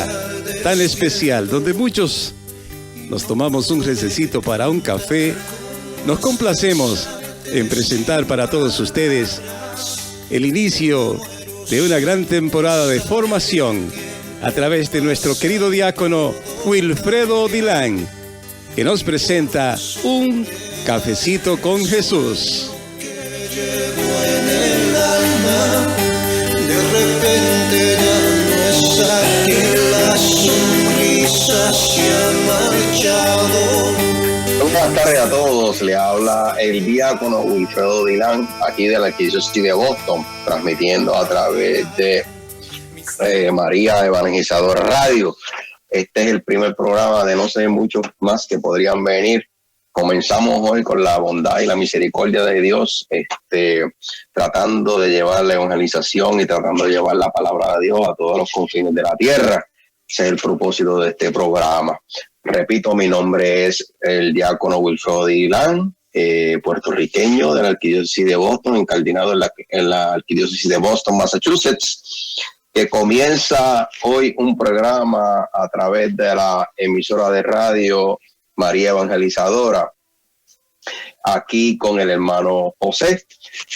día tan especial donde muchos nos tomamos un recesito para un café, nos complacemos en presentar para todos ustedes el inicio de una gran temporada de formación a través de nuestro querido diácono Wilfredo Dilán, que nos presenta un cafecito con Jesús. De repente ya no es aquí, la sonrisa se ha marchado. Buenas tardes a todos, le habla el diácono Wilfredo Dilán, aquí de la Arquidiócesis de Boston, transmitiendo a través de María Evangelizadora Radio. Este es el primer programa de no sé muchos más que podrían venir. Comenzamos hoy con la bondad y la misericordia de Dios, tratando de llevar la evangelización y tratando de llevar la palabra de Dios a todos los confines de la tierra. Ese es el propósito de este programa. Repito, mi nombre es el diácono Wilfredo Dilán, puertorriqueño de la Arquidiócesis de Boston, encardinado en la Arquidiócesis de Boston, Massachusetts, que comienza hoy un programa a través de la emisora de radio María Evangelizadora, aquí con el hermano José.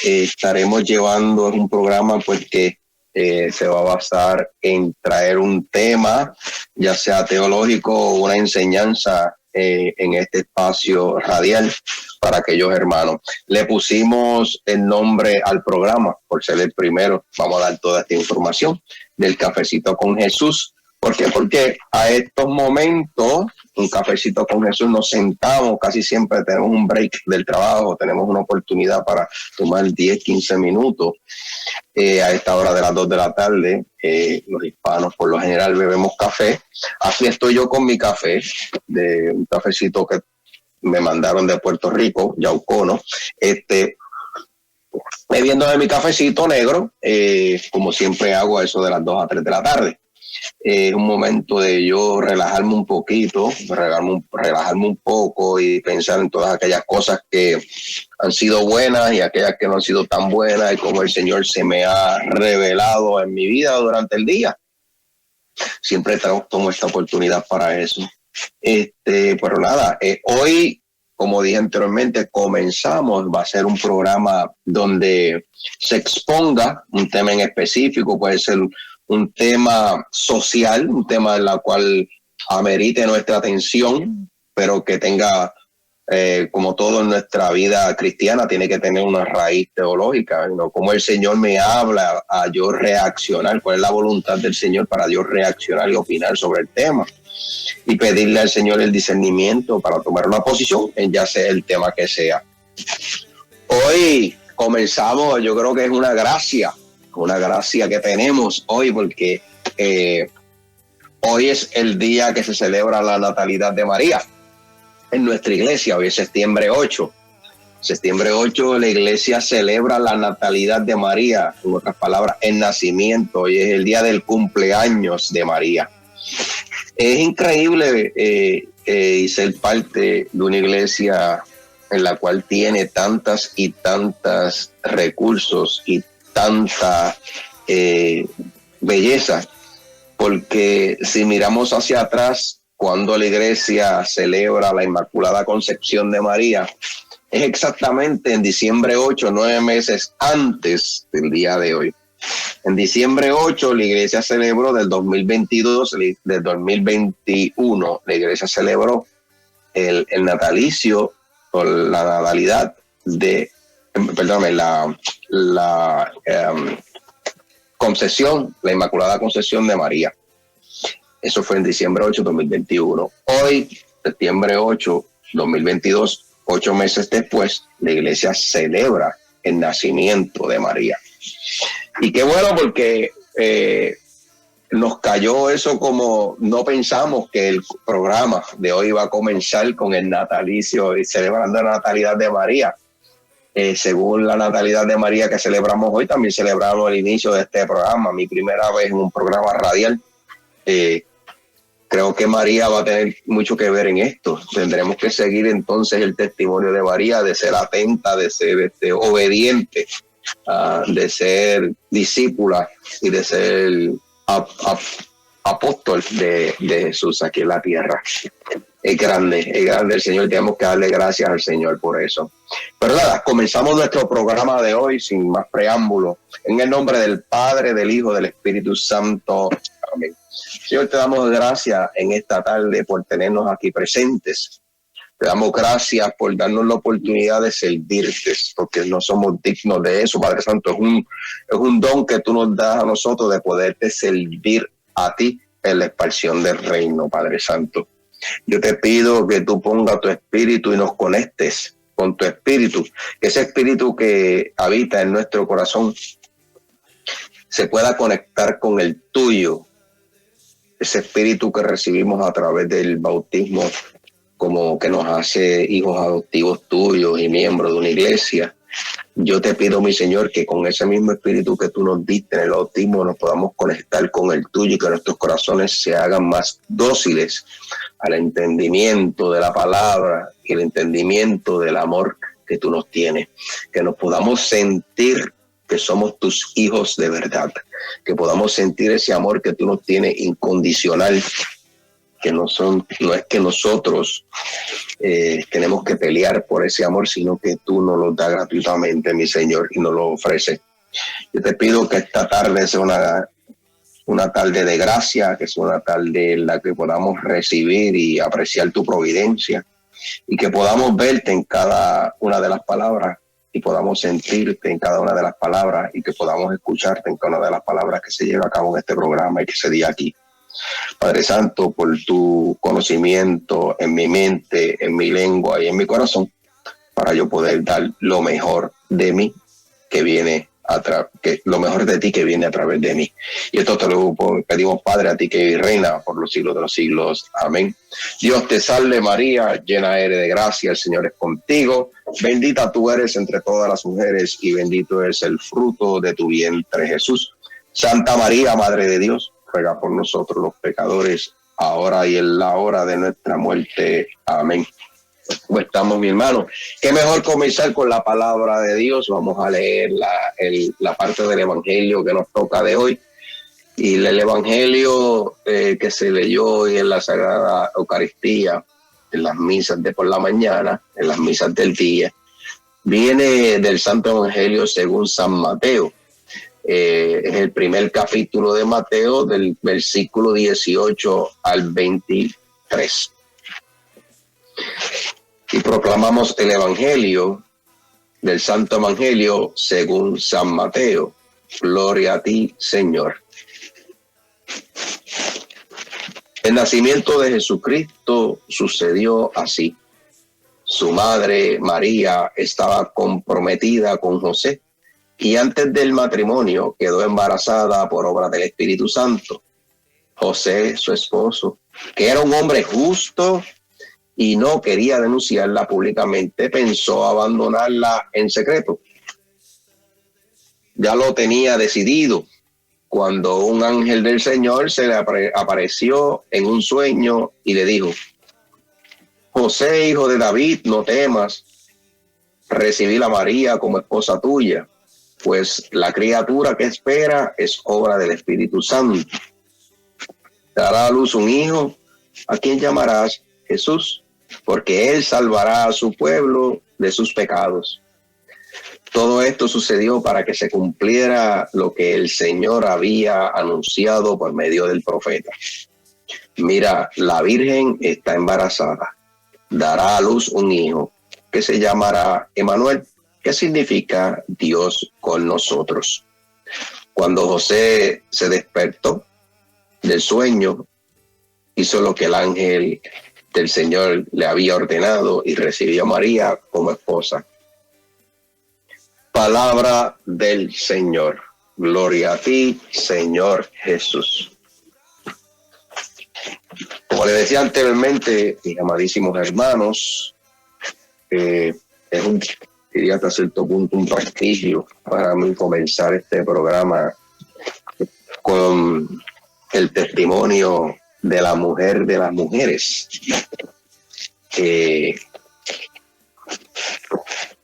Estaremos llevando un programa pues que se va a basar en traer un tema, ya sea teológico o una enseñanza en este espacio radial para aquellos hermanos. Le pusimos el nombre al programa por ser el primero. Vamos a dar toda esta información del Cafecito con Jesús. ¿Por qué? Porque a estos momentos, un cafecito con Jesús, nos sentamos, casi siempre tenemos un break del trabajo, tenemos una oportunidad para tomar 10, 15 minutos. A esta hora de las 2 de la tarde, los hispanos por lo general bebemos café. Así estoy yo con mi café, de un cafecito que me mandaron de Puerto Rico, Yaucono, bebiendo de mi cafecito negro, como siempre hago a eso de las 2 a 3 de la tarde. Un momento de yo relajarme un poquito, relajarme un poco y pensar en todas aquellas cosas que han sido buenas y aquellas que no han sido tan buenas y cómo el Señor se me ha revelado en mi vida durante el día. Siempre tomo esta oportunidad para eso. Pero nada, hoy, como dije anteriormente, comenzamos, va a ser un programa donde se exponga un tema en específico, puede ser un tema social, un tema en la cual amerite nuestra atención, pero que tenga, como todo en nuestra vida cristiana, tiene que tener una raíz teológica, ¿no? Como el Señor me habla a yo reaccionar, cuál es la voluntad del Señor para yo reaccionar y opinar sobre el tema, y pedirle al Señor el discernimiento para tomar una posición en ya sea el tema que sea. Hoy comenzamos, yo creo que es una gracia que tenemos hoy, porque hoy es el día que se celebra la natalidad de María en nuestra iglesia. Hoy es septiembre 8. Septiembre 8 la iglesia celebra la natalidad de María, en otras palabras, el nacimiento. Hoy es el día del cumpleaños de María. Es increíble ser parte de una iglesia en la cual tiene tantas y tantas recursos y tanta belleza, porque si miramos hacia atrás, cuando la iglesia celebra la Inmaculada Concepción de María, es exactamente en diciembre 8, 9 meses antes del día de hoy. En diciembre 8 la iglesia celebró del 2022, del 2021, la iglesia celebró el natalicio o la natalidad de, perdóname, la concesión, la Inmaculada Concepción de María. Eso fue en diciembre 8, 2021. Hoy, septiembre 8, 2022, 8 meses después, la iglesia celebra el nacimiento de María. Y qué bueno, porque nos cayó eso, como no pensamos que el programa de hoy va a comenzar con el natalicio y celebrando la natalidad de María. Según la natalidad de María que celebramos hoy, también celebramos el inicio de este programa, mi primera vez en un programa radial. Creo que María va a tener mucho que ver en esto. Tendremos que seguir entonces el testimonio de María, de ser atenta, de ser obediente, de ser discípula y de ser apóstol de Jesús aquí en la tierra. Es grande el Señor. Tenemos que darle gracias al Señor por eso. Pero nada, comenzamos nuestro programa de hoy sin más preámbulo. En el nombre del Padre, del Hijo, del Espíritu Santo. Amén. Señor, te damos gracias en esta tarde por tenernos aquí presentes. Te damos gracias por darnos la oportunidad de servirte, porque no somos dignos de eso, Padre Santo. Es un don que tú nos das a nosotros de poderte servir a ti en la expansión del reino, Padre Santo. Yo te pido que tú pongas tu espíritu y nos conectes con tu espíritu, que ese espíritu que habita en nuestro corazón se pueda conectar con el tuyo, ese espíritu que recibimos a través del bautismo, como que nos hace hijos adoptivos tuyos y miembros de una iglesia. Yo te pido, mi Señor, que con ese mismo espíritu que tú nos diste en el bautismo nos podamos conectar con el tuyo y que nuestros corazones se hagan más dóciles al entendimiento de la palabra y el entendimiento del amor que tú nos tienes. Que nos podamos sentir que somos tus hijos de verdad. Que podamos sentir ese amor que tú nos tienes incondicional. Que no es que nosotros tenemos que pelear por ese amor, sino que tú nos lo das gratuitamente, mi Señor, y nos lo ofreces. Yo te pido que esta tarde sea una tarde de gracia, que sea una tarde en la que podamos recibir y apreciar tu providencia, y que podamos verte en cada una de las palabras, y podamos sentirte en cada una de las palabras, y que podamos escucharte en cada una de las palabras que se lleva a cabo en este programa y que se diga aquí. Padre Santo, por tu conocimiento en mi mente, en mi lengua y en mi corazón, para yo poder dar lo mejor de mí que viene lo mejor de ti que viene a través de mí. Y esto te lo pedimos, Padre, a ti que vives y reina por los siglos de los siglos. Amén. Dios te salve María, llena eres de gracia, el Señor es contigo. Bendita tú eres entre todas las mujeres y bendito es el fruto de tu vientre, Jesús. Santa María, Madre de Dios, ruega por nosotros los pecadores, ahora y en la hora de nuestra muerte. Amén. ¿Cómo estamos, mi hermano? Qué mejor comenzar con la palabra de Dios. Vamos a leer la parte del Evangelio que nos toca de hoy. Y el Evangelio que se leyó hoy en la Sagrada Eucaristía, en las misas de por la mañana, en las misas del día, viene del Santo Evangelio según San Mateo. Es el primer capítulo de Mateo, del versículo 18 al 23. Y proclamamos el Evangelio del Santo Evangelio según San Mateo. Gloria a ti, Señor. El nacimiento de Jesucristo sucedió así. Su madre, María, estaba comprometida con José y antes del matrimonio quedó embarazada por obra del Espíritu Santo. José, su esposo, que era un hombre justo y no quería denunciarla públicamente, pensó abandonarla en secreto. Ya lo tenía decidido cuando un ángel del Señor se le apareció en un sueño y le dijo: José, hijo de David, no temas recibir a María como esposa tuya, pues la criatura que espera es obra del Espíritu Santo. Dará a luz un hijo, a quien llamarás Jesús, porque él salvará a su pueblo de sus pecados. Todo esto sucedió para que se cumpliera lo que el Señor había anunciado por medio del profeta. Mira, la Virgen está embarazada, dará a luz un hijo que se llamará Emmanuel, que significa Dios con nosotros. Cuando José se despertó del sueño, hizo lo que el ángel del Señor le había ordenado y recibió a María como esposa. Palabra del Señor. Gloria a ti, Señor Jesús. Como les decía anteriormente, mis amadísimos hermanos, es diría hasta cierto punto un prestigio para mí comenzar este programa con el testimonio de la mujer de las mujeres.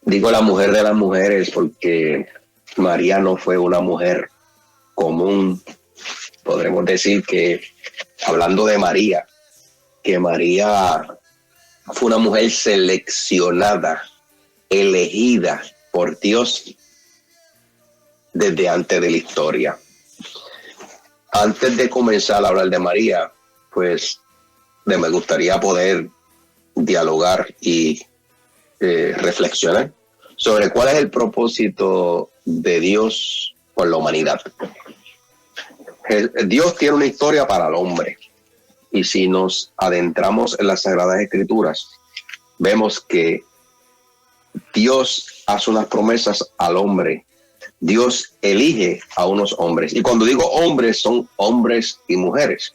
Digo la mujer de las mujeres porque María no fue una mujer común podremos decir que, hablando de María, que María fue una mujer seleccionada, elegida por Dios desde antes de la historia. Antes de comenzar a hablar de María, pues me gustaría poder dialogar y reflexionar sobre cuál es el propósito de Dios con la humanidad. Dios tiene una historia para el hombre, y si nos adentramos en las Sagradas Escrituras, vemos que Dios hace unas promesas al hombre. Dios elige a unos hombres, y cuando digo hombres, son hombres y mujeres.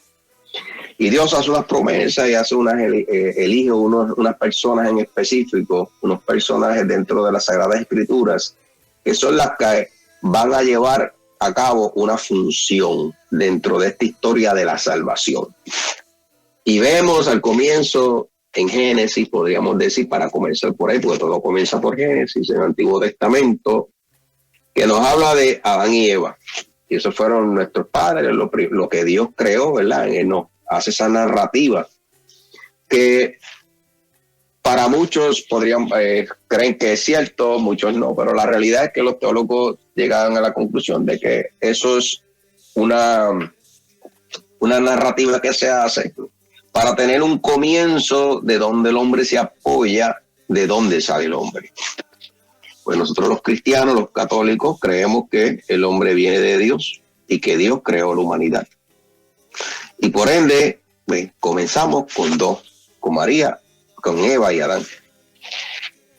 Y Dios hace unas promesas y elige unas personas en específico, unos personajes dentro de las Sagradas Escrituras, que son las que van a llevar a cabo una función dentro de esta historia de la salvación. Y vemos al comienzo en Génesis, podríamos decir, para comenzar por ahí, porque todo comienza por Génesis, en el Antiguo Testamento, que nos habla de Adán y Eva. Y esos fueron nuestros padres, lo que Dios creó, ¿verdad? Él nos hace esa narrativa que para muchos podrían creen que es cierto, muchos no, pero la realidad es que los teólogos llegan a la conclusión de que eso es una narrativa que se hace para tener un comienzo de donde el hombre se apoya, de dónde sale el hombre. Pues nosotros los cristianos, los católicos, creemos que el hombre viene de Dios y que Dios creó la humanidad. Y por ende, pues, comenzamos con dos, con María, con Eva y Adán.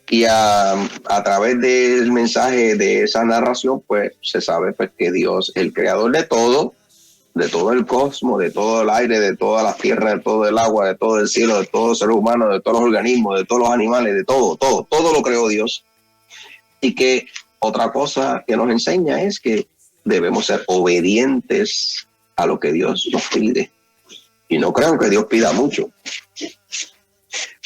Y a través del mensaje de esa narración, pues se sabe pues, que Dios es el creador de todo el cosmos, de todo el aire, de todas las tierras, de todo el agua, de todo el cielo, de todo el ser humano, de todos los organismos, de todos los animales, de todo lo creó Dios. Y que otra cosa que nos enseña es que debemos ser obedientes a lo que Dios nos pide. Y no creo que Dios pida mucho,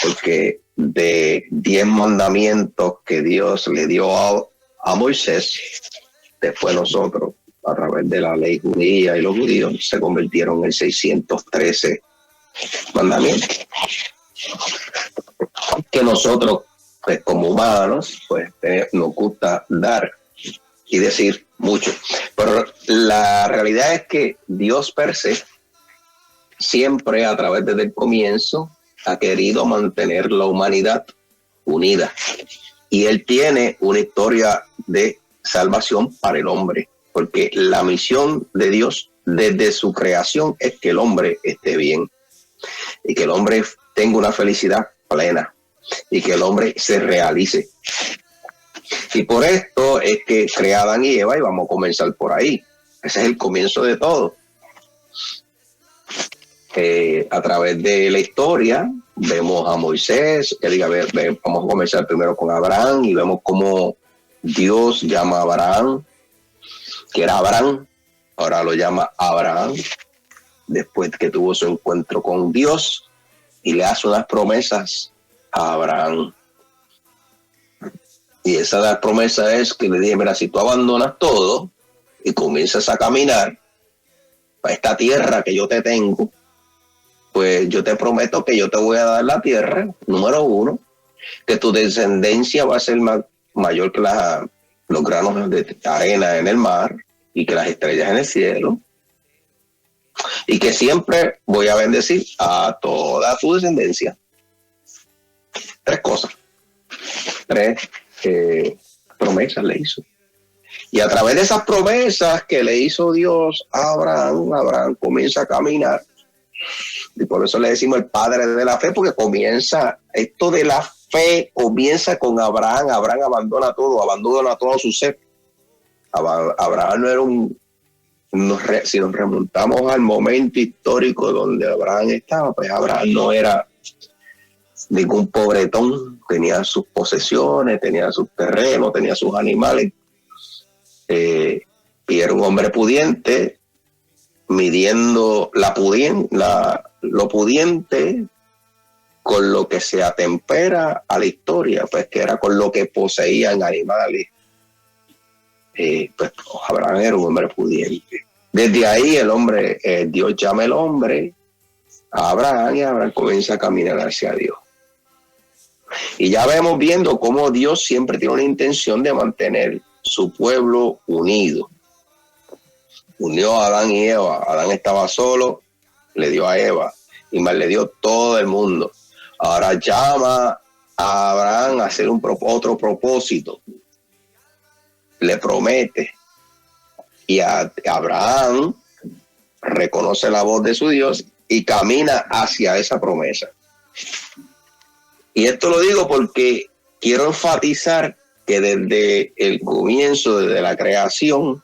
porque de 10 mandamientos que Dios le dio a Moisés, después nosotros, a través de la ley judía y los judíos, se convirtieron en 613 mandamientos. Que nosotros, pues, como humanos, pues nos gusta dar y decir mucho. Pero la realidad es que Dios per se, siempre a través desde el comienzo, ha querido mantener la humanidad unida. Y Él tiene una historia de salvación para el hombre, porque la misión de Dios desde su creación es que el hombre esté bien y que el hombre tenga una felicidad plena y que el hombre se realice. Y por esto es que crea Adán y Eva, y vamos a comenzar por ahí. Ese es el comienzo de todo. A través de la historia vemos a Moisés, vamos a comenzar primero con Abraham, y vemos cómo Dios llama a Abraham, que era Abraham, ahora lo llama Abraham, después que tuvo su encuentro con Dios, y le hace unas promesas a Abraham. Y esa promesa es que le dije, mira, si tú abandonas todo y comienzas a caminar para esta tierra que yo te tengo, pues yo te prometo que yo te voy a dar la tierra, número 1, que tu descendencia va a ser mayor que los granos de arena en el mar y que las estrellas en el cielo, y que siempre voy a bendecir a toda tu descendencia. 3 cosas, 3 promesas le hizo. Y a través de esas promesas que le hizo Dios a Abraham comienza a caminar. Y por eso le decimos el padre de la fe, porque comienza esto de la fe, comienza con Abraham. Abraham abandona todo su ser. Abraham no era si nos remontamos al momento histórico donde Abraham estaba, pues Abraham no era ningún pobretón, tenía sus posesiones, tenía sus terrenos, tenía sus animales, y era un hombre pudiente, midiendo lo pudiente con lo que se atempera a la historia, pues que era con lo que poseían animales. Pues Abraham era un hombre pudiente. Desde ahí Dios llama al hombre a Abraham y Abraham comienza a caminar hacia Dios. Y ya vemos viendo cómo Dios siempre tiene una intención de mantener su pueblo unido. Unió a Adán y Eva. Adán estaba solo, le dio a Eva, y más le dio todo el mundo. Ahora llama a Abraham a hacer otro propósito. Le promete. Y Abraham reconoce la voz de su Dios y camina hacia esa promesa. Y esto lo digo porque quiero enfatizar que desde el comienzo, desde la creación,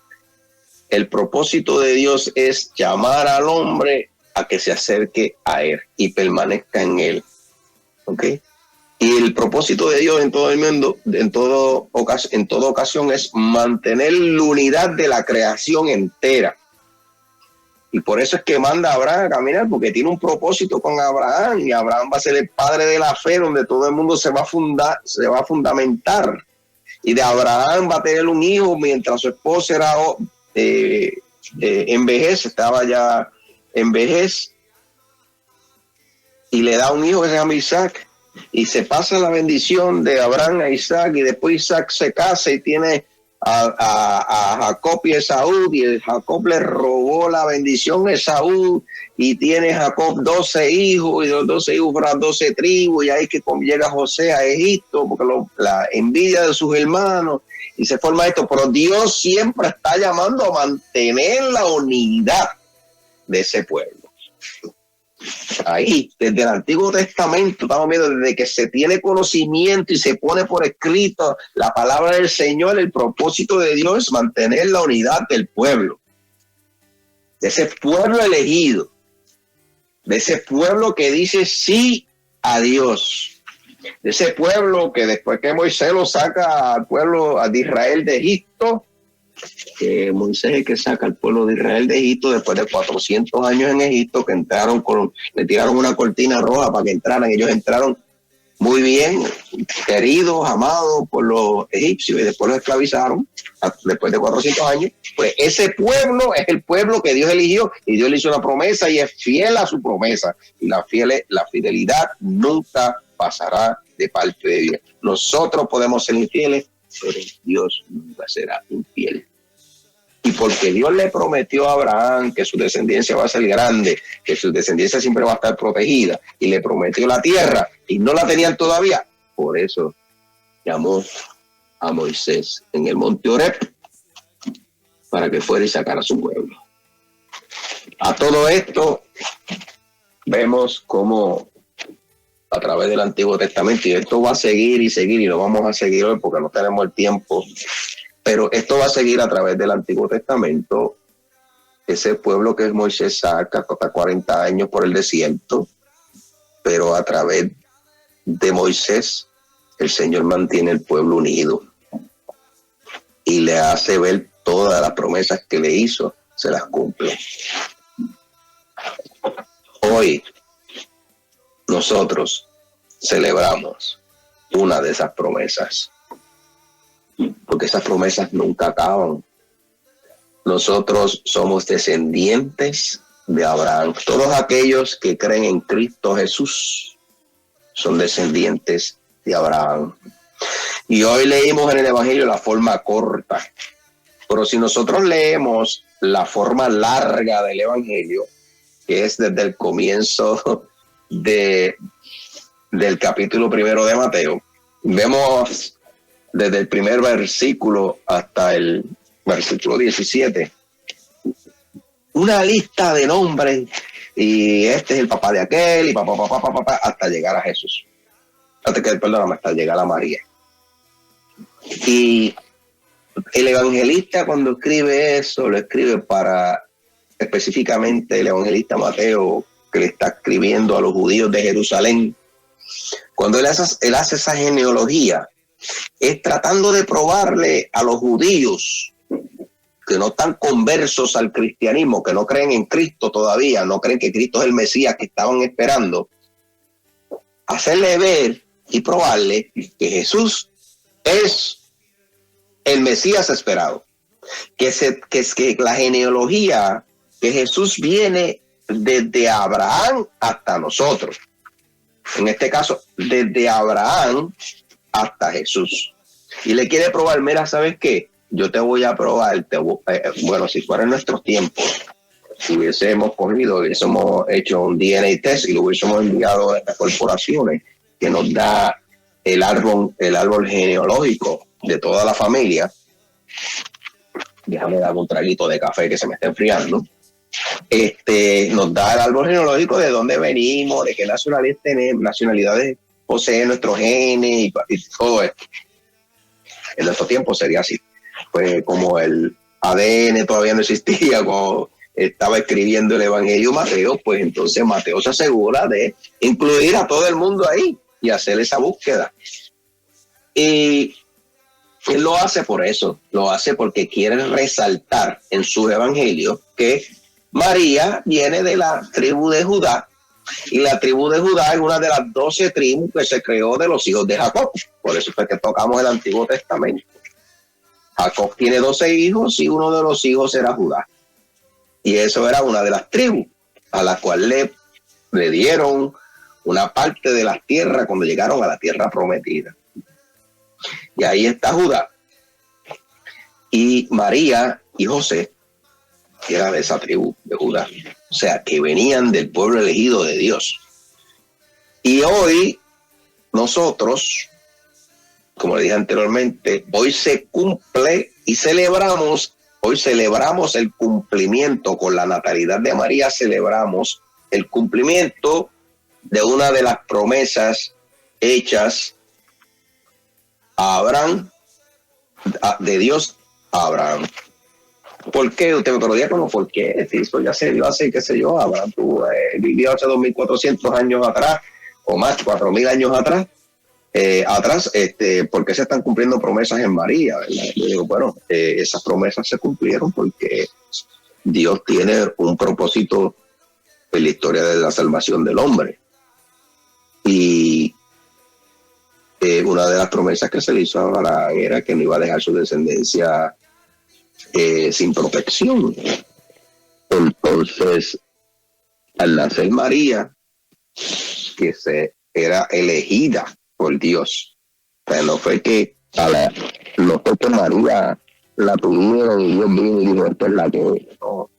el propósito de Dios es llamar al hombre a que se acerque a él y permanezca en él. ¿Ok? Y el propósito de Dios en todo el mundo, en toda ocasión, es mantener la unidad de la creación entera. Y por eso es que manda a Abraham a caminar, porque tiene un propósito con Abraham, y Abraham va a ser el padre de la fe, donde todo el mundo se va a fundamentar. Y de Abraham va a tener un hijo mientras su esposa era estaba ya en vejez, y le da un hijo que se llama Isaac. Y se pasa la bendición de Abraham a Isaac, y después Isaac se casa y tiene a Jacob y Esaú, y Jacob le robó la bendición a Esaú, y tiene Jacob 12 hijos, y de los 12 hijos fueron 12 tribus, y ahí es que llega José a Egipto, porque la envidia de sus hermanos, y se forma esto. Pero Dios siempre está llamando a mantener la unidad de ese pueblo. Ahí, desde el Antiguo Testamento, estamos viendo desde que se tiene conocimiento y se pone por escrito la palabra del Señor, el propósito de Dios es mantener la unidad del pueblo, de ese pueblo elegido, de ese pueblo que dice sí a Dios, de ese pueblo que después que Moisés lo saca al pueblo de Israel de Egipto, que Moisés es el que saca al pueblo de Israel de Egipto después de 400 años en Egipto, que entraron le tiraron una cortina roja para que entraran. Ellos entraron muy bien, queridos, amados por los egipcios, y después los esclavizaron después de 400 años. Pues ese pueblo es el pueblo que Dios eligió, y Dios le hizo una promesa y es fiel a su promesa, y la fidelidad nunca pasará de parte de Dios. Nosotros podemos ser infieles, pero Dios nunca será infiel. Y porque Dios le prometió a Abraham que su descendencia va a ser grande, que su descendencia siempre va a estar protegida, y le prometió la tierra, y no la tenían todavía, por eso llamó a Moisés en el monte Oreb para que fuera y sacara a su pueblo. A todo esto vemos cómo a través del Antiguo Testamento, y esto va a seguir y seguir, y lo vamos a seguir hoy porque no tenemos el tiempo, pero esto va a seguir a través del Antiguo Testamento. Ese pueblo que Moisés saca hasta 40 años por el desierto, pero a través de Moisés el Señor mantiene el pueblo unido y le hace ver todas las promesas que le hizo, se las cumple. Hoy nosotros celebramos una de esas promesas, porque esas promesas nunca acaban. Nosotros somos descendientes de Abraham. Todos aquellos que creen en Cristo Jesús son descendientes de Abraham. Y hoy leímos en el Evangelio la forma corta, pero si nosotros leemos la forma larga del Evangelio, que es desde el comienzo del capítulo 1 de Mateo, vemos desde el primer versículo hasta el versículo 17 una lista de nombres, y este es el papá de aquel, y papá, hasta llegar a Jesús, hasta llegar a María. Y el evangelista, cuando escribe eso, lo escribe para específicamente el evangelista Mateo, que le está escribiendo a los judíos de Jerusalén. Cuando él hace esa genealogía, es tratando de probarle a los judíos que no están conversos al cristianismo, que no creen en Cristo todavía, no creen que Cristo es el Mesías que estaban esperando, hacerle ver y probarle que Jesús es el Mesías esperado. que la genealogía, que Jesús viene desde Abraham hasta nosotros. En este caso, desde Abraham hasta Jesús. Y le quiere probar, mira, ¿sabes qué? Yo te voy a probar, bueno, si fuera en nuestros tiempos, si hubiésemos cogido, hubiésemos hecho un DNA test y lo hubiésemos enviado a las corporaciones que nos da el árbol genealógico de toda la familia. Déjame dar un traguito de café que se me está enfriando. Nos da el árbol genealógico de dónde venimos, de qué nacionalidades poseen nuestros genes y todo esto. En nuestro tiempo sería así. Pues como el ADN todavía no existía cuando estaba escribiendo el Evangelio Mateo, pues entonces Mateo se asegura de incluir a todo el mundo ahí y hacer esa búsqueda. Y él lo hace por eso, lo hace porque quiere resaltar en su evangelio que María viene de la tribu de Judá, y la tribu de Judá es una de las 12 tribus que se creó de los hijos de Jacob. Por eso es que tocamos el Antiguo Testamento. Jacob tiene 12 hijos y uno de los hijos era Judá. Y eso era una de las tribus a la cual le dieron una parte de las tierras cuando llegaron a la tierra prometida. Y ahí está Judá. Y María y José eran de esa tribu de Judá. O sea, que venían del pueblo elegido de Dios. Y hoy nosotros, como le dije anteriormente, hoy se cumple y hoy celebramos el cumplimiento con la natalidad de María, celebramos el cumplimiento de una de las promesas hechas a Abraham, de Dios a Abraham. ¿Por qué? Usted me preguntaría como, ¿por qué? Si eso ya se dio hace, qué sé yo, Abraham vivió hace 2.400 años atrás, o más, 4.000 años atrás, ¿por qué se están cumpliendo promesas en María? ¿Verdad? Yo digo, bueno, esas promesas se cumplieron porque Dios tiene un propósito en la historia de la salvación del hombre. Y una de las promesas que se le hizo a Abraham era que no iba a dejar su descendencia sin protección. Entonces, al nacer María, que era elegida por Dios, o sea, no fue que María la tuvieron y Dios vino y dijo, esta es la que... No.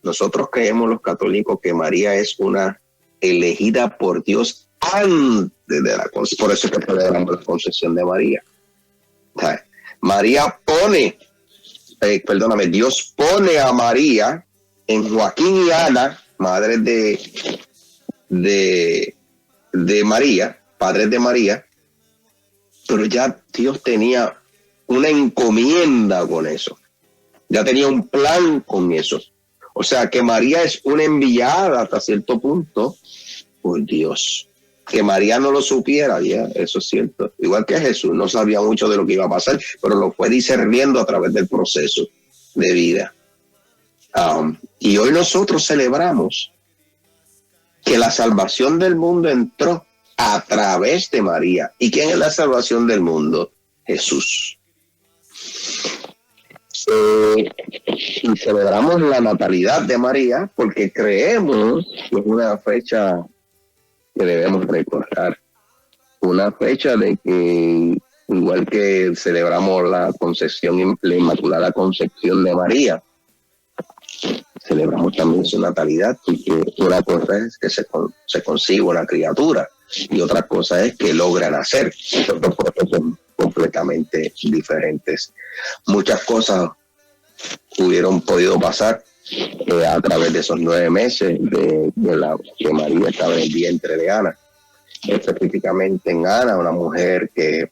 Nosotros creemos los católicos que María es una elegida por Dios antes de la concepción. Por eso es que celebramos la concepción de María. O sea, Dios pone a María en Joaquín y Ana, madres de María, padres de María, pero ya Dios tenía una encomienda con eso, ya tenía un plan con eso. O sea que María es una enviada hasta cierto punto por Dios. Que María no lo supiera, ya, eso es cierto. Igual que Jesús, no sabía mucho de lo que iba a pasar, pero lo fue discerniendo a través del proceso de vida. Y hoy nosotros celebramos que la salvación del mundo entró a través de María. ¿Y quién es la salvación del mundo? Jesús. Y celebramos la natalidad de María porque creemos que es una fecha que debemos recordar, una fecha de que, igual que celebramos la concepción, la Inmaculada Concepción de María, celebramos también su natalidad, porque una cosa es que se consiga una criatura y otra cosa es que logra nacer. Son dos procesos completamente diferentes. Muchas cosas hubieron podido pasar a través de esos 9 meses que María estaba en el vientre de Ana, específicamente en Ana, una mujer que,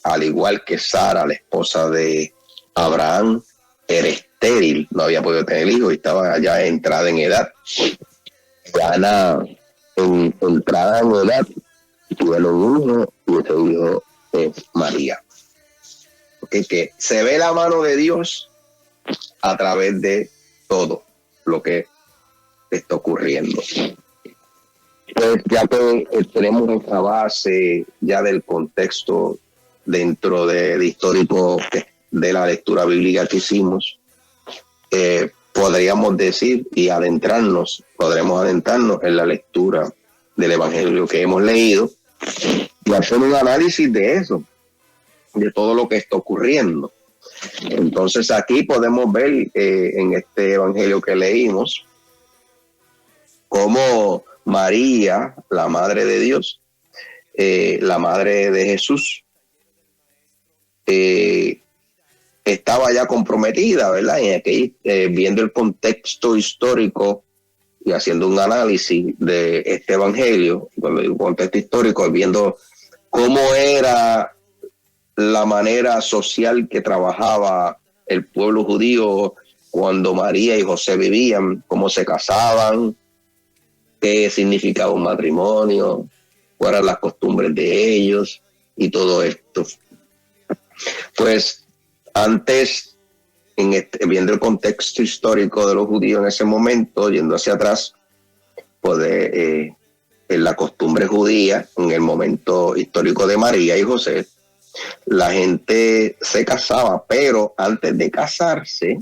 al igual que Sara, la esposa de Abraham, era estéril, no había podido tener hijos y estaba ya entrada en edad. Ana, entrada en edad, tuvo un hijo y ese hijo es María. Que se ve la mano de Dios a través de todo lo que está ocurriendo. Pues ya que tenemos esa base ya del contexto dentro del histórico de la lectura bíblica que hicimos, podríamos decir y podremos adentrarnos en la lectura del Evangelio que hemos leído y hacer un análisis de eso, de todo lo que está ocurriendo. Entonces aquí podemos ver en este Evangelio que leímos cómo María, la Madre de Dios, la Madre de Jesús, estaba ya comprometida, ¿verdad? Y aquí, viendo el contexto histórico y haciendo un análisis de este Evangelio, cuando digo contexto histórico, viendo cómo era la manera social que trabajaba el pueblo judío cuando María y José vivían, cómo se casaban, qué significaba un matrimonio, cuáles eran las costumbres de ellos y todo esto. Pues antes, viendo el contexto histórico de los judíos en ese momento, yendo hacia atrás, en la costumbre judía, en el momento histórico de María y José, la gente se casaba, pero antes de casarse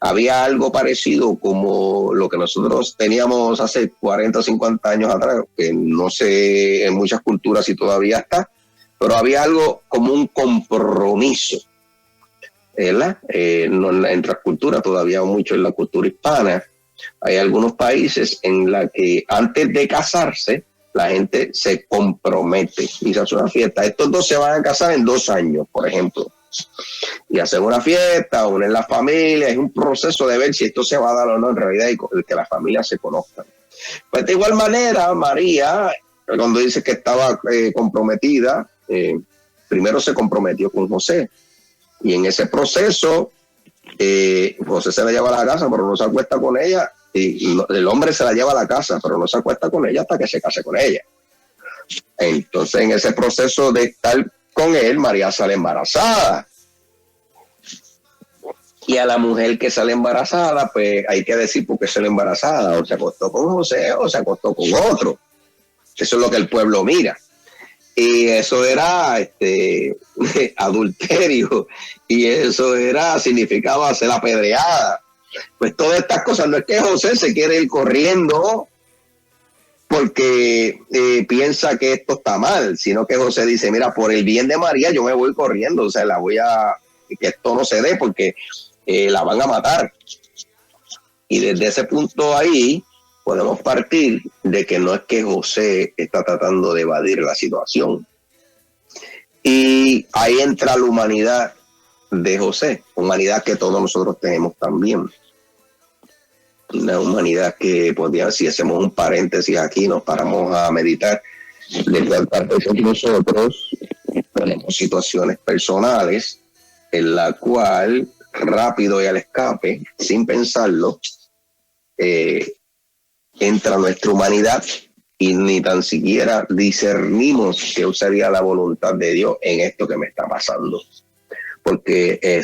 había algo parecido como lo que nosotros teníamos hace 40 o 50 años atrás, que no sé en muchas culturas si todavía está, pero había algo como un compromiso, ¿verdad? No en nuestra cultura, todavía mucho en la cultura hispana. Hay algunos países en la que antes de casarse la gente se compromete y se hace una fiesta. Estos dos se van a casar en 2 años, por ejemplo, y hacen una fiesta, unen la familia. Es un proceso de ver si esto se va a dar o no en realidad y que las familias se conozcan. Pues de igual manera, María, cuando dice que estaba comprometida, primero se comprometió con José, y en ese proceso José se la lleva a la casa, pero no se acuesta con ella, y el hombre se la lleva a la casa, pero no se acuesta con ella hasta que se case con ella. Entonces, en ese proceso de estar con él, María sale embarazada. Y a la mujer que sale embarazada, pues hay que decir por qué sale embarazada, o se acostó con José o se acostó con otro. Eso es lo que el pueblo mira. Y eso era adulterio, y eso significaba ser apedreada. Pues todas estas cosas, no es que José se quiere ir corriendo porque piensa que esto está mal, sino que José dice, mira, por el bien de María yo me voy corriendo, o sea, que esto no se dé porque la van a matar. Y desde ese punto ahí podemos partir de que no es que José está tratando de evadir la situación. Y ahí entra la humanidad de José, humanidad que todos nosotros tenemos también. Una humanidad que, si hacemos un paréntesis aquí, nos paramos a meditar, de cuántas veces nosotros tenemos situaciones personales en la cual rápido y al escape, sin pensarlo, entra nuestra humanidad y ni tan siquiera discernimos que sería la voluntad de Dios en esto que me está pasando. Porque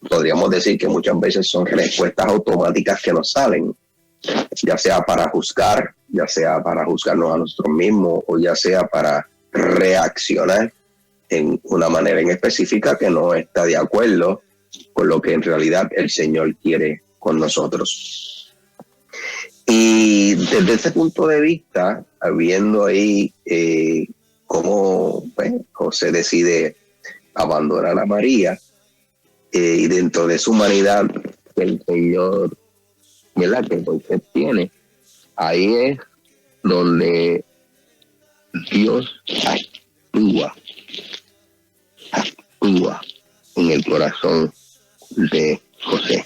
podríamos decir que muchas veces son respuestas automáticas que nos salen, ya sea para juzgar, ya sea para juzgarnos a nosotros mismos, o ya sea para reaccionar en una manera en específica que no está de acuerdo con lo que en realidad el Señor quiere con nosotros. Y desde ese punto de vista, viendo ahí cómo José decide abandonar a María, y dentro de su humanidad el Señor, ¿verdad?, que José tiene, ahí es donde Dios actúa en el corazón de José.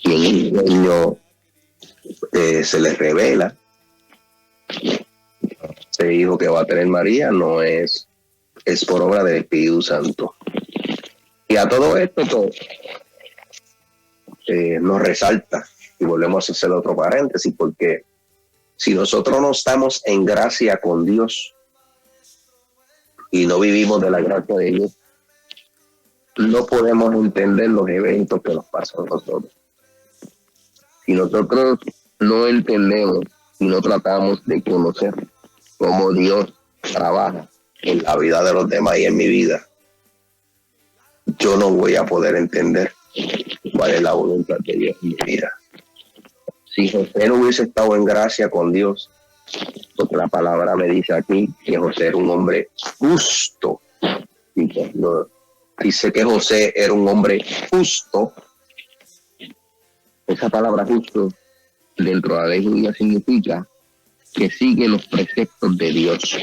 Y en el sueño se les revela ese hijo que va a tener María no es por obra del Espíritu Santo. Y a todo esto nos resalta, y volvemos a hacer otro paréntesis, porque si nosotros no estamos en gracia con Dios y no vivimos de la gracia de Dios, no podemos entender los eventos que nos pasan a nosotros. Si nosotros no entendemos y no tratamos de conocer cómo Dios trabaja en la vida de los demás y en mi vida, yo no voy a poder entender cuál es la voluntad de Dios en mi vida. Si José no hubiese estado en gracia con Dios, porque la palabra me dice aquí que José era un hombre justo, y cuando dice que José era un hombre justo, esa palabra justo dentro de la ley judía significa que sigue los preceptos de Dios.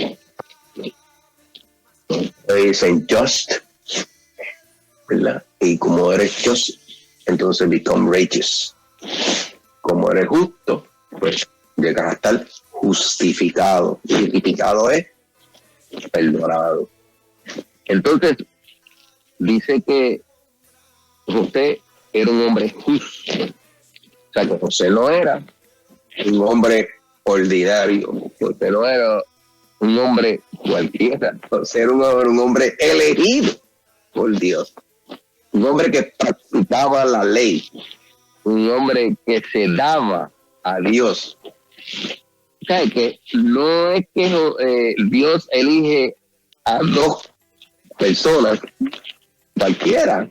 Dicen just, ¿verdad? Y como eres just, entonces become righteous. Como eres justo, pues llegas a estar justificado. Justificado es perdonado. Entonces, dice que José era un hombre justo. O sea, que José no era un hombre ordinario. José no era un hombre cualquiera. José era un hombre elegido por Dios. Un hombre que practicaba la ley. Un hombre que se daba a Dios. O sea, que no es que Dios elige a dos personas, cualquiera,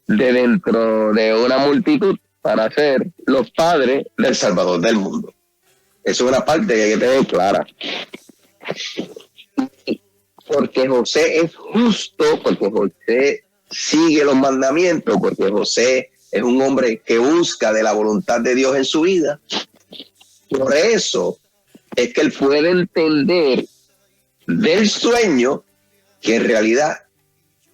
de dentro de una multitud para ser los padres del Salvador del mundo. Eso es una parte que hay que tener clara. Porque José es justo, porque José sigue los mandamientos, porque José es un hombre que busca de la voluntad de Dios en su vida. Por eso es que él puede entender del sueño que en realidad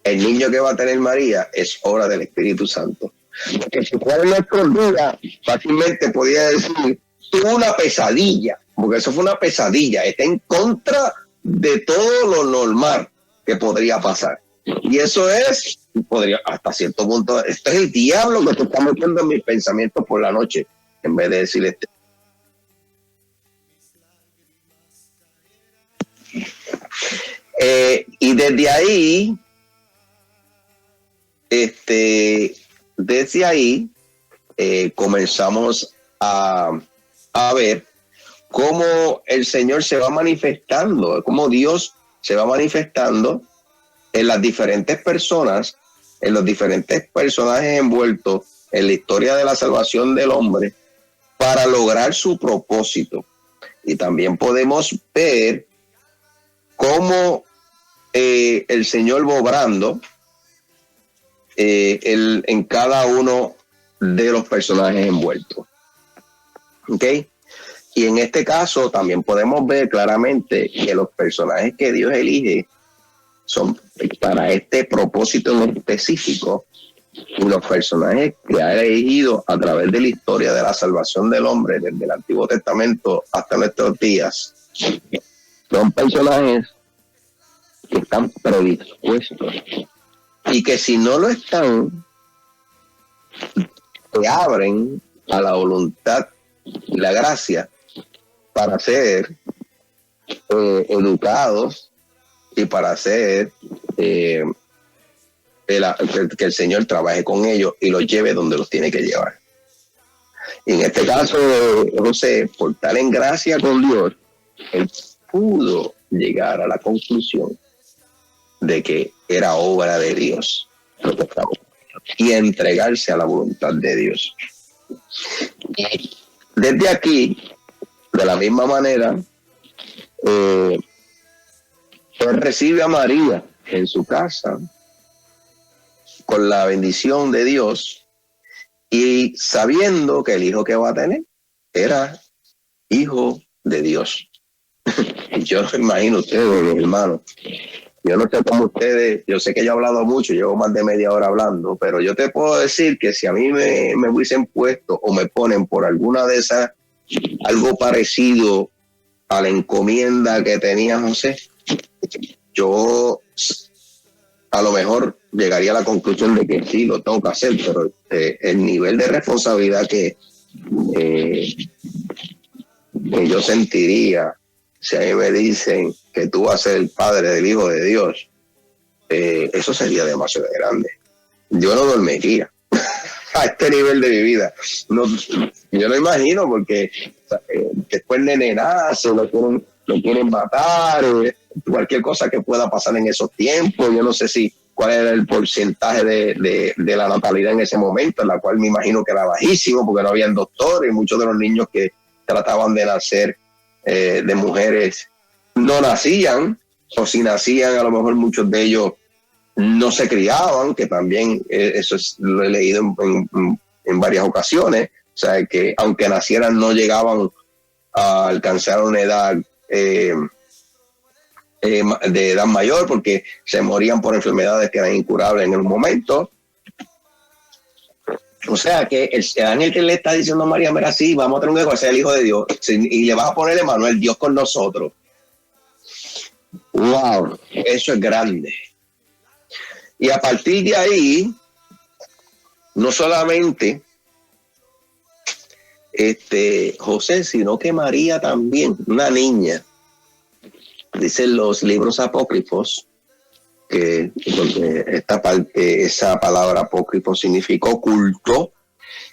el niño que va a tener María es obra del Espíritu Santo. Porque si fuera nuestro día, fácilmente podía decir, tuvo una pesadilla, porque eso fue una pesadilla, está en contra de todo lo normal que podría pasar. Y eso es, podría hasta cierto punto, esto es el diablo que te está metiendo en mis pensamientos por la noche, en vez de decir y desde ahí, comenzamos a ver cómo el Señor se va manifestando, cómo Dios se va manifestando en las diferentes personas, en los diferentes personajes envueltos en la historia de la salvación del hombre para lograr su propósito. Y también podemos ver cómo el Señor va obrando en cada uno de los personajes envueltos. ¿Ok? Y en este caso también podemos ver claramente que los personajes que Dios elige son para este propósito en específico, y los personajes que ha elegido a través de la historia de la salvación del hombre desde el Antiguo Testamento hasta nuestros días son personajes que están predispuestos y que si no lo están, se abren a la voluntad y la gracia para ser educados y para ser que el Señor trabaje con ellos y los lleve donde los tiene que llevar. Y en este caso, José, por estar en gracia con Dios, él pudo llegar a la conclusión de que era obra de Dios y entregarse a la voluntad de Dios. Y desde aquí, de la misma manera, él recibe a María en su casa con la bendición de Dios y sabiendo que el hijo que va a tener era hijo de Dios. Yo imagino ustedes, hermanos, yo no sé cómo ustedes, yo sé que yo he hablado mucho, llevo más de media hora hablando, pero yo te puedo decir que si a mí me hubiesen puesto o me ponen por alguna de esas, algo parecido a la encomienda que tenía José, yo a lo mejor llegaría a la conclusión de que sí, lo tengo que hacer, pero el nivel de responsabilidad que yo sentiría si a mí me dicen que tú vas a ser el padre del Hijo de Dios, eso sería demasiado grande. Yo no dormiría a este nivel de mi vida. No, yo no imagino, porque después el nene nace, lo quieren matar, cualquier cosa que pueda pasar en esos tiempos. Yo no sé si cuál era el porcentaje de la natalidad en ese momento, en la cual me imagino que era bajísimo porque no habían doctores y muchos de los niños que trataban de nacer de mujeres no nacían, o si nacían a lo mejor muchos de ellos no se criaban, que también eso lo he leído en varias ocasiones, o sea que aunque nacieran no llegaban a alcanzar una edad de edad mayor porque se morían por enfermedades que eran incurables en el momento. O sea que el ángel que le está diciendo a María, mira, sí, vamos a tener un hijo, ese es el Hijo de Dios, y le vas a poner Emanuel, Dios con nosotros. Wow, eso es grande. Y a partir de ahí, no solamente José, sino que María también, una niña. Dicen los libros apócrifos que esa palabra apócrifo significa oculto,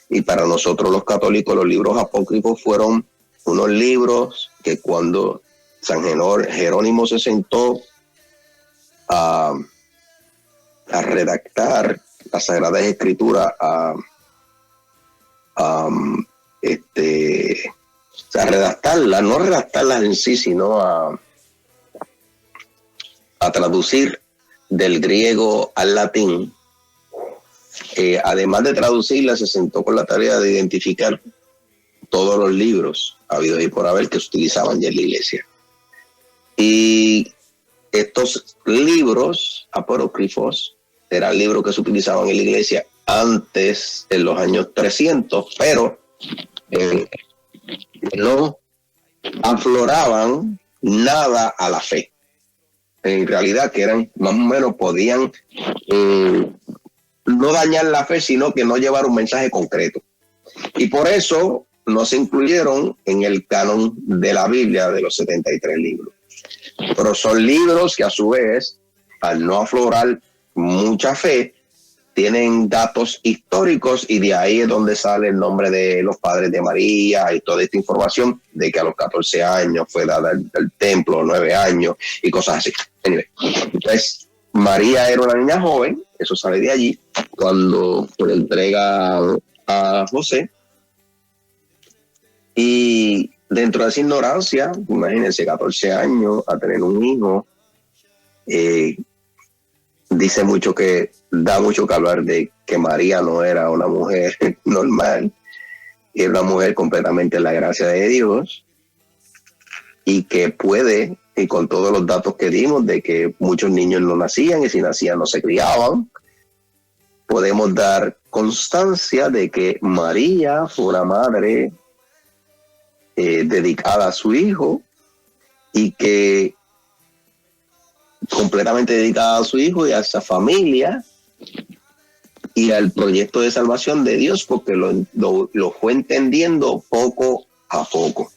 y para nosotros los católicos los libros apócrifos fueron unos libros que cuando San Jerónimo se sentó a redactar las Sagradas Escrituras, a redactarlas, no redactarlas en sí, sino a traducir del griego al latín. Además de traducirla, se sentó con la tarea de identificar todos los libros habidos y por haber que se utilizaban ya en la iglesia. Y estos libros apócrifos eran libros que se utilizaban en la iglesia antes, en los años 300, pero no afloraban nada a la fe. En realidad, que eran más o menos, podían no dañar la fe, sino que no llevar un mensaje concreto. Y por eso no se incluyeron en el canon de la Biblia de los 73 libros. Pero son libros que a su vez, al no aflorar mucha fe, tienen datos históricos, y de ahí es donde sale el nombre de los padres de María y toda esta información de que a los 14 años fue dada al templo, 9 años y cosas así. Anyway, entonces, María era una niña joven, eso sale de allí, cuando le entrega a José, y dentro de esa ignorancia, imagínense, 14 años a tener un hijo, dice mucho que da mucho que hablar de que María no era una mujer normal, era una mujer completamente en la gracia de Dios, y que puede, y con todos los datos que dimos de que muchos niños no nacían, y si nacían no se criaban, podemos dar constancia de que María fue una madre dedicada a su hijo, y que completamente dedicada a su hijo y a esa familia y al proyecto de salvación de Dios, porque lo fue entendiendo poco a poco.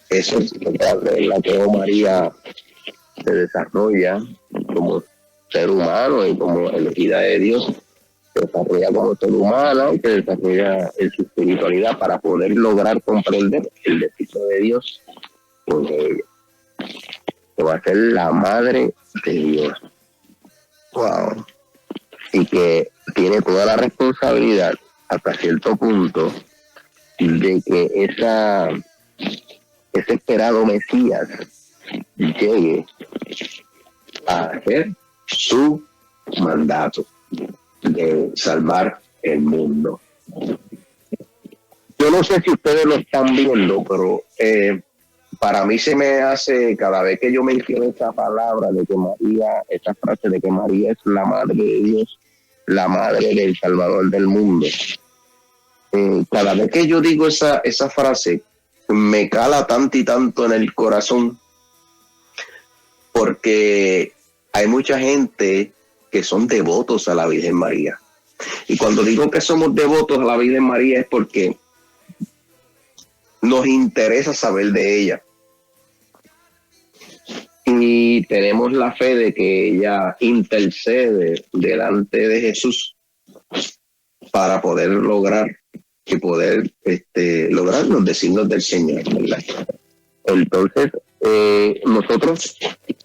Eso es la que María se desarrolla como ser humano y como elegida de Dios, se desarrolla como ser humana y se desarrolla en su espiritualidad para poder lograr comprender el destino de Dios con ella, que va a ser la madre de Dios. Wow. Y que tiene toda la responsabilidad hasta cierto punto de que ese esperado Mesías llegue a hacer su mandato de salvar el mundo. Yo no sé si ustedes lo están viendo, pero para mí se me hace, cada vez que yo menciono esa palabra de que María, esa frase de que María es la madre de Dios, la madre del Salvador del mundo, cada vez que yo digo esa frase, me cala tanto y tanto en el corazón, porque hay mucha gente que son devotos a la Virgen María. Y cuando digo que somos devotos a la Virgen María es porque nos interesa saber de ella. Y tenemos la fe de que ella intercede delante de Jesús para poder lograr lograr los designios del Señor, ¿verdad? Entonces, nosotros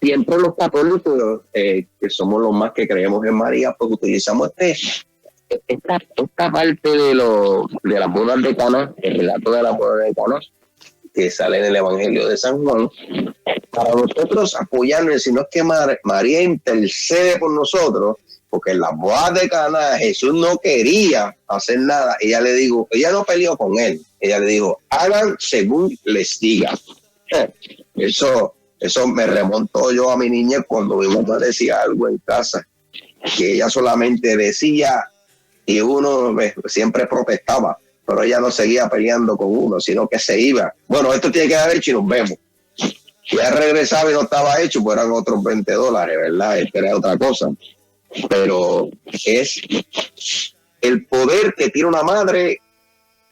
siempre los católicos, que somos los más que creemos en María, pues utilizamos esta parte de las bodas de Caná, el relato de las bodas de Caná, que sale en el Evangelio de San Juan, para nosotros apoyarnos, sino es que María intercede por nosotros, porque en las bodas de Caná Jesús no quería hacer nada. Ella no peleó con él, ella le dijo, hagan según les diga. Eso me remontó yo a mi niñez cuando mi mamá decía algo en casa, que ella solamente decía y uno siempre protestaba, pero ella no seguía peleando con uno, sino que se iba. Bueno, esto tiene que haber hecho y nos vemos. Ya regresaba y no estaba hecho, pues eran otros $20, ¿verdad? Esta era otra cosa. Pero es el poder que tiene una madre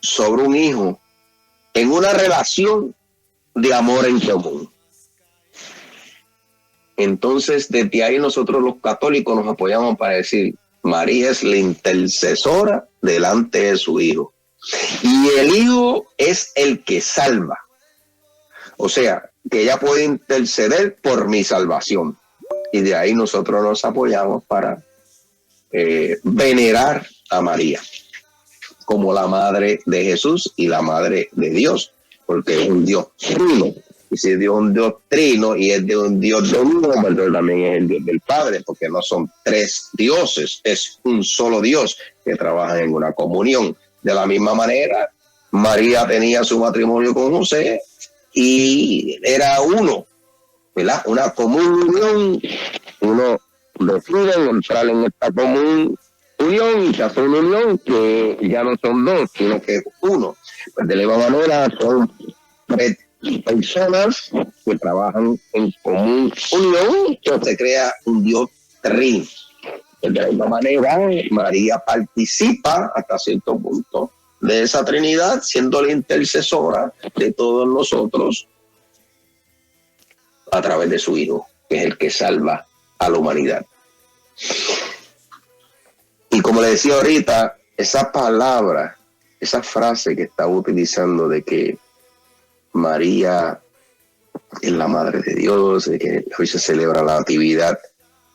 sobre un hijo en una relación de amor en común. Entonces, desde ahí nosotros los católicos nos apoyamos para decir, María es la intercesora delante de su hijo. Y el hijo es el que salva. O sea, que ella puede interceder por mi salvación. Y de ahí nosotros nos apoyamos para venerar a María como la madre de Jesús y la madre de Dios, porque es un Dios trino. Y si Dios es un Dios trino y es de un Dios de uno, pues también es el Dios del Padre, porque no son tres dioses, es un solo Dios que trabaja en una comunión. De la misma manera, María tenía su matrimonio con José y era uno, ¿verdad? Una comunión. Uno decide entrar en esta común unión y se hace una unión que ya no son dos, sino que es uno. Pues de la misma manera son tres personas que trabajan en común unión, que se crea un Dios trino. De la misma manera, María participa hasta cierto punto de esa Trinidad, siendo la intercesora de todos nosotros a través de su Hijo, que es el que salva a la humanidad. Y como le decía ahorita, esa palabra, esa frase que estaba utilizando de que María es la Madre de Dios, de que hoy se celebra la natividad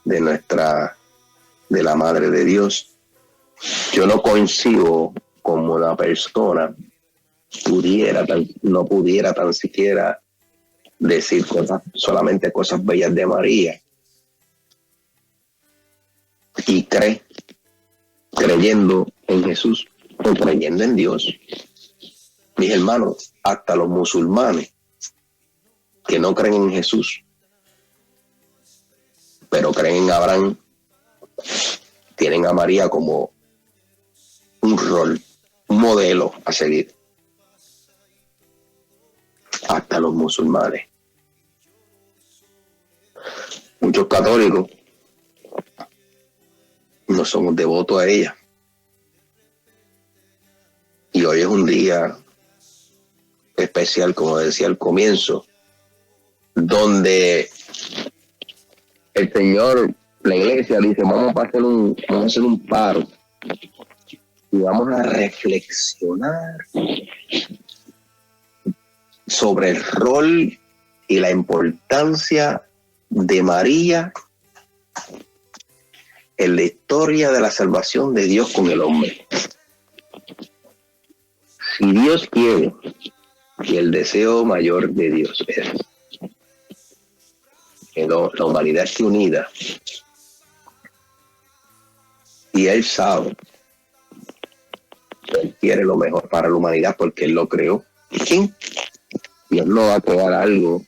de la Madre de Dios, yo no coincido como una persona no pudiera tan siquiera decir solamente cosas bellas de María y creyendo en Jesús o creyendo en Dios. Mis hermanos, hasta los musulmanes que no creen en Jesús, pero creen en Abraham, tienen a María como un rol, un modelo a seguir. Hasta los musulmanes. Muchos católicos no somos devotos a ella. Y hoy es un día especial, como decía al comienzo, donde el Señor, la iglesia dice, vamos a hacer un paro y vamos a reflexionar sobre el rol y la importancia de María en la historia de la salvación de Dios con el hombre. Si Dios quiere, y el deseo mayor de Dios es que la humanidad esté unida, y Él sabe que Él quiere lo mejor para la humanidad porque Él lo creó. ¿Quién? Dios no va a crear algo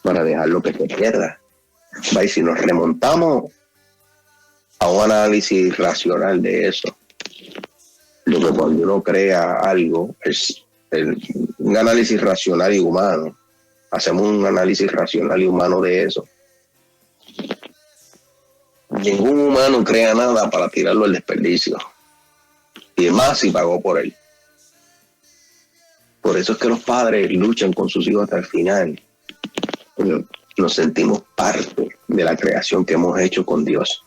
para dejarlo que se pierda. Y si nos remontamos a un análisis racional de eso, lo que cuando uno crea algo es un análisis racional y humano. Hacemos un análisis racional y humano de eso. Ningún humano crea nada para tirarlo al desperdicio. Y más si pagó por él. Por eso es que los padres luchan con sus hijos hasta el final. Nos sentimos parte de la creación que hemos hecho con Dios.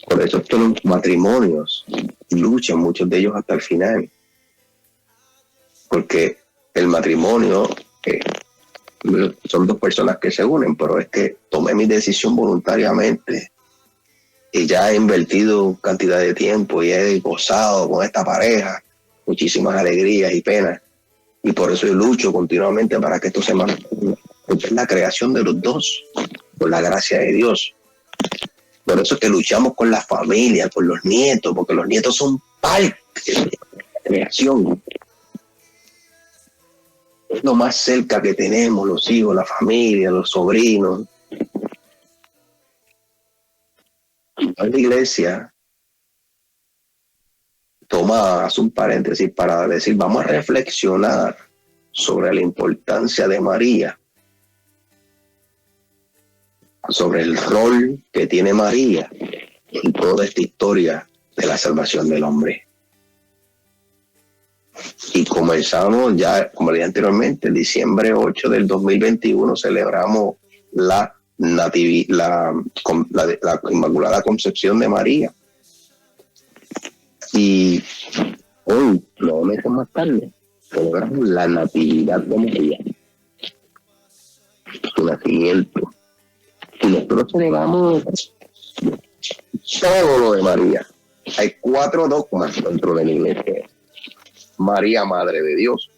Por eso es que los matrimonios luchan, muchos de ellos hasta el final. Porque el matrimonio son dos personas que se unen, pero es que tomé mi decisión voluntariamente y ya he invertido cantidad de tiempo y he gozado con esta pareja, muchísimas alegrías y penas. Y por eso yo lucho continuamente para que esto se mantenga. Porque es la creación de los dos, por la gracia de Dios. Por eso es que luchamos con la familia, por los nietos, porque los nietos son parte de la creación. Es lo más cerca que tenemos, los hijos, la familia, los sobrinos. La iglesia hace un paréntesis para decir, vamos a reflexionar sobre la importancia de María, sobre el rol que tiene María en toda esta historia de la salvación del hombre. Y comenzamos ya, como le dije anteriormente, el diciembre 8 del 2021 celebramos la Inmaculada Concepción de María. Y hoy, 9 meses más tarde, celebramos la Natividad de María, su nacimiento. Y nosotros celebramos todo lo de María. Hay 4 dogmas dentro de la iglesia. María, Madre de Dios,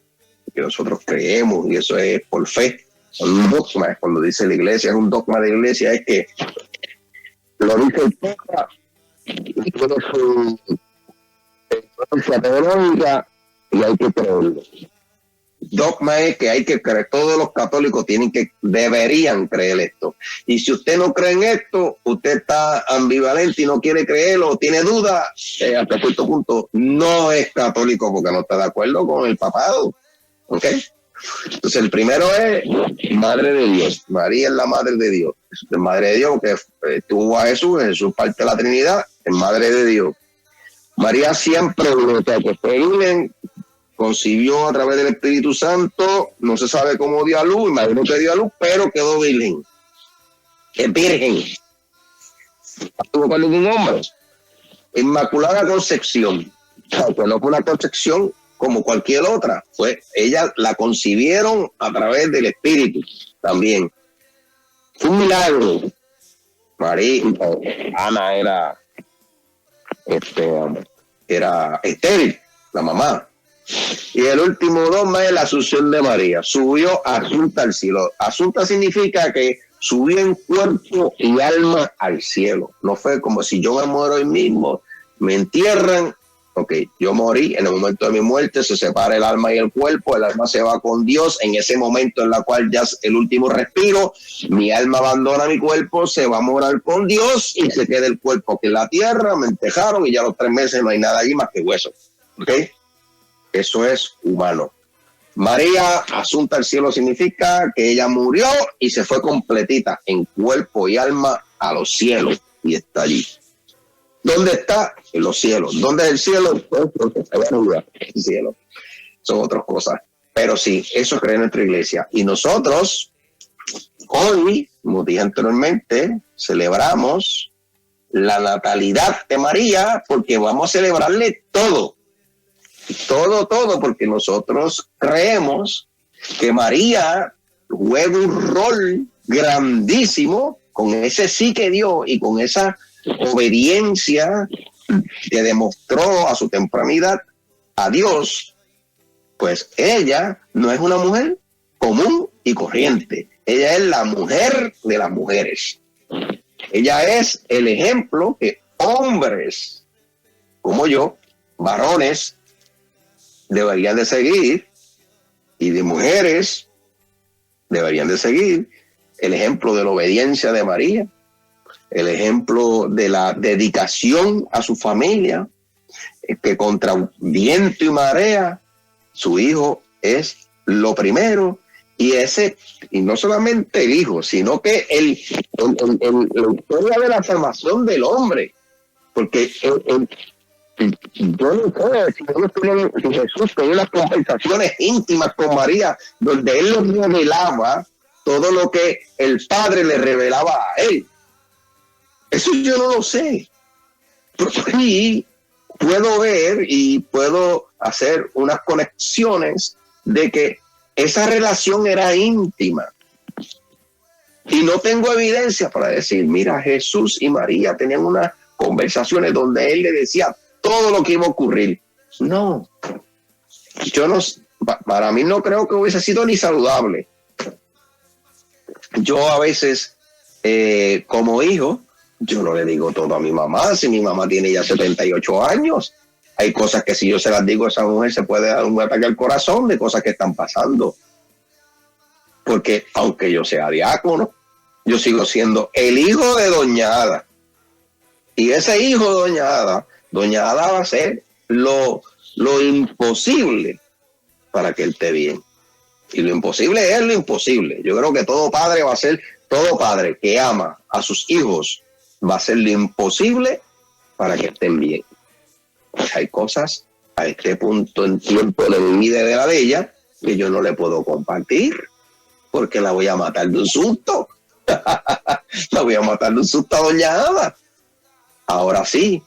que nosotros creemos, y eso es por fe. Son un dogma. Cuando dice la iglesia, es un dogma de la iglesia, es que lo dice el Papa y tiene su influencia teológica y hay que creerlo. Dogma es que hay que creer, todos los católicos deberían creer esto. Y si usted no cree en esto, usted está ambivalente y no quiere creerlo, o tiene duda, hasta cierto punto no es católico porque no está de acuerdo con el papado. ¿Ok? Entonces el primero es Madre de Dios. María es la Madre de Dios. Es Madre de Dios porque tuvo a Jesús parte de la Trinidad, es Madre de Dios. María siempre, que fue concibió a través del Espíritu Santo, no se sabe cómo dio a luz, imagino que dio a luz, pero quedó virgen. Es virgen. Tuvo con ningún hombre. Inmaculada Concepción. Pues no fue una concepción como cualquier otra. Ella la concibieron a través del Espíritu también. Fue un milagro. María, Ana era estéril, la mamá. Y el último dogma es la asunción de María. Subió asunta al cielo. Asunta significa que subió en cuerpo y alma al cielo. No fue como si yo me muero hoy mismo, me entierran. Ok, yo morí, en el momento de mi muerte se separa el alma y el cuerpo, el alma se va con Dios, en ese momento en la cual ya es el último respiro, mi alma abandona mi cuerpo, se va a morar con Dios y se queda el cuerpo que en la tierra, me entejaron y ya a los 3 meses no hay nada allí más que hueso. Ok. Eso es humano. María, asunta al cielo, significa que ella murió y se fue completita en cuerpo y alma a los cielos y está allí. ¿Dónde está? En los cielos. ¿Dónde es el cielo? Pues el cielo. Son otras cosas. Pero sí, eso cree nuestra iglesia. Y nosotros, hoy, como dije anteriormente, celebramos la natalidad de María porque vamos a celebrarle todo. Todo, porque nosotros creemos que María juega un rol grandísimo con ese sí que dio y con esa obediencia que demostró a su tempranidad a Dios. Pues ella no es una mujer común y corriente. Ella es la mujer de las mujeres. Ella es el ejemplo que hombres como yo, varones, deberían de seguir, y de mujeres deberían de seguir el ejemplo de la obediencia de María, el ejemplo de la dedicación a su familia, que contra viento y marea su hijo es lo primero, y no solamente el hijo, sino que la historia de la salvación del hombre, porque yo no sé si Jesús tenía unas conversaciones íntimas con María donde él le revelaba todo lo que el Padre le revelaba a él. Eso yo no lo sé, pero sí puedo ver y puedo hacer unas conexiones de que esa relación era íntima. Y no tengo evidencia para decir, mira, Jesús y María tenían unas conversaciones donde él le decía todo lo que iba a ocurrir. No, yo no, para mí no creo que hubiese sido ni saludable. Yo a veces, como hijo, yo no le digo todo a mi mamá. Si mi mamá tiene ya 78 años, hay cosas que si yo se las digo a esa mujer se puede dar un ataque al corazón de cosas que están pasando. Porque aunque yo sea diácono, yo sigo siendo el hijo de Doña Ada. Y ese hijo de Doña Ada va a hacer lo imposible para que él esté bien. Y lo imposible es lo imposible. Yo creo que todo padre que ama a sus hijos va a hacer lo imposible para que estén bien. Pues hay cosas a este punto en tiempo de mi vida y de la de ella que yo no le puedo compartir porque la voy a matar de un susto. La voy a matar de un susto a Doña Ada. Ahora sí,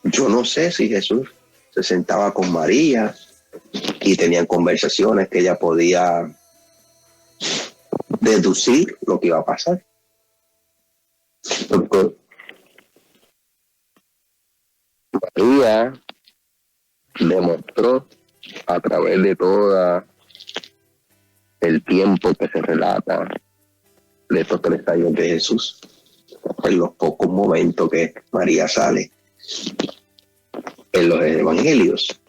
yo no sé si Jesús se sentaba con María y tenían conversaciones que ella podía deducir lo que iba a pasar. Porque María demostró a través de todo el tiempo que se relata de estos 3 años de Jesús, en los pocos momentos que María sale en los evangelios,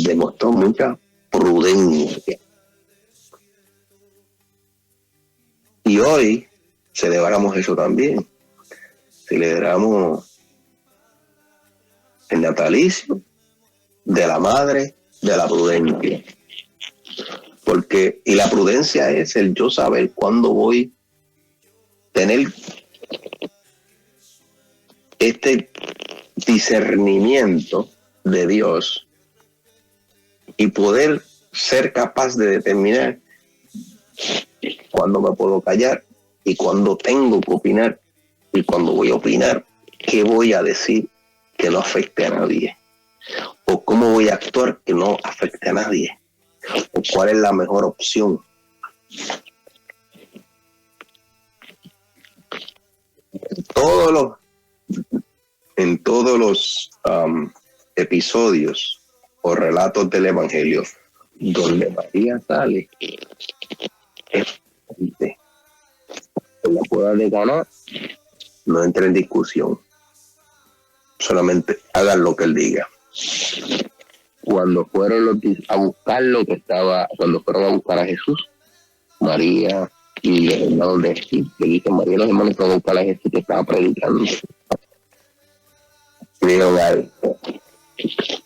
demostró mucha prudencia. Y hoy celebramos eso también. Celebramos el natalicio de la madre de la prudencia. Y la prudencia es el yo saber cuándo voy a tener este discernimiento de Dios y poder ser capaz de determinar cuándo me puedo callar y cuándo tengo que opinar y cuándo voy a opinar, qué voy a decir que no afecte a nadie o cómo voy a actuar que no afecte a nadie o cuál es la mejor opción. En todos los episodios o relatos del Evangelio donde María sale, la pueda de ganar, no entre en discusión, solamente hagan lo que él diga. Cuando fueron a buscar cuando fueron a buscar a Jesús, María y los hermanos le dicen, María y los hermanos fueron a buscar a Jesús que estaba predicando.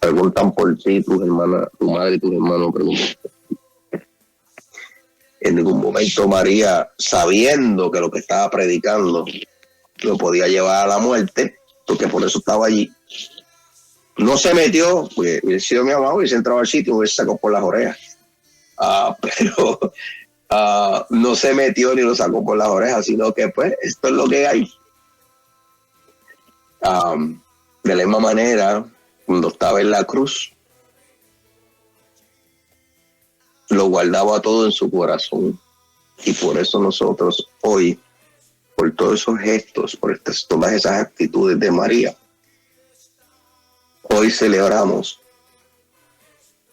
Preguntan por ti, tu madre y tus hermanos preguntan. En ningún momento María, sabiendo que lo que estaba predicando lo podía llevar a la muerte, porque por eso estaba allí, no se metió, porque hubiese sido mi amado, hubiese entrado al sitio y hubiese sacado por las orejas. Pero no se metió ni lo sacó por las orejas, sino que pues esto es lo que hay. De la misma manera, cuando estaba en la cruz, lo guardaba todo en su corazón. Y por eso nosotros hoy, por todos esos gestos, por todas esas actitudes de María, hoy celebramos